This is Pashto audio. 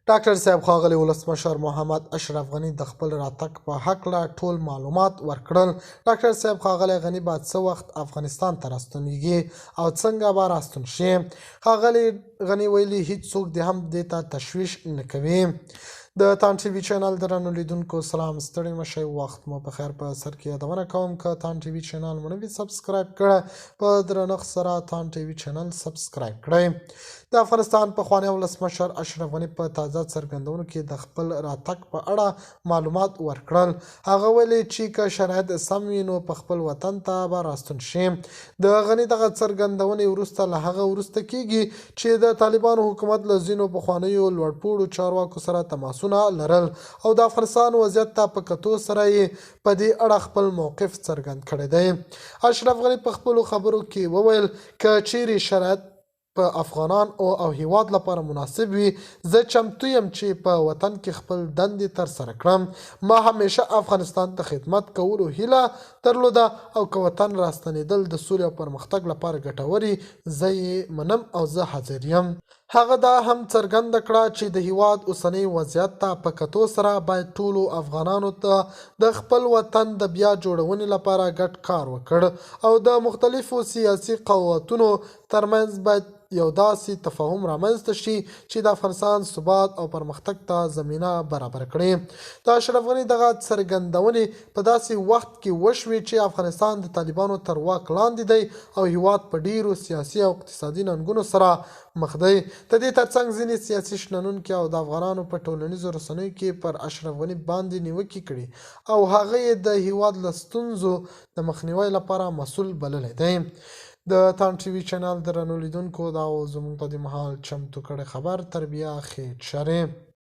ډاکټر صاحب ښاغلی ولسمشر محمد اشرف غني د خپل راتګ په هکله ټول معلومات ورکړل. ډاکټر صاحب ښاغلی غني به څه وخت افغانستان ته راستنیږي او څنګه به راستون شي. ښاغلی غني ویلي هیڅوک دې هم دې ته تشویش نه کوي. د تان ټي وي چینل درنو لیدونکو سلام، ستړي مشئ، وخت مو په خیر. په سر کې یادونه کوم که تان ټي وي چینل مو نه وي سبسکرایب کړه، په درنښت سره تان ټي وي چینل سبسکرایب کړئ. د افغانستان پخوانی ولسمشر اشرف غني په تازه څرګندونو کې د خپل راتګ په اړه معلومات ورکړل. هغه ویلي چې که شرایط سم وي نو په خپل وطن ته به راستون شي. د غني دغه څرګندونې وروسته له هغه وروسته کېږي چې د طالبانو حکومت له ځینو پخوانیو لوړپوړو چارواکو سره تماسونه لرل او د افغانستان وضعیت ته په کتو سره یې په دې اړه خپل موقف څرګند کړی دی. اشرف غني په خپلو خبرو کې وویل که چیرې شرایط په افغانان او هیواد لپاره مناسب وي، زه چمتو یم چې په وطن کې خپل دندې ترسره کړم. ما همیشه افغانستان ته خدمت کولو هیله درلوده او که وطن راستنېدل د سولې او پرمختګ لپاره ګټوري، زه یې منم او زه حاضر یم. هغه دا هم څرګنده کړه چې د هیواد اوسنی وضعیت ته په کتو سره باید ټولو افغانانو ته د خپل وطن د بیا جوړونې لپاره ګډ کار وکړ او د مختلفو سیاسي قوتونو ترمنځ باید یو داسې تفاهم رامنځته شي چې د افغانستان ثبات او پرمختګ ته زمینه برابر کړي. د اشرف غني دغه څرګندونې په داسې وخت کې وشوې چې افغانستان د طالبانو تر واک لاندې دی او هیواد په ډیرو سیاسي او اقتصادي ننګونو سره مخ دی. د دې ترڅنګ ځینې سیاسي شنونکي او د افغانانو په ټولنیزو رسنیو کې پر اشرف غني باندې نیوکې کړي او هغه یې د هیواد له ستونزو د مخنیوي لپاره مسؤل بللی دی. د تان ټي وي چینل درنو لیدونکو دا زموږ ته د مهال چمتو کړی خبر تر بیا خیر شرې.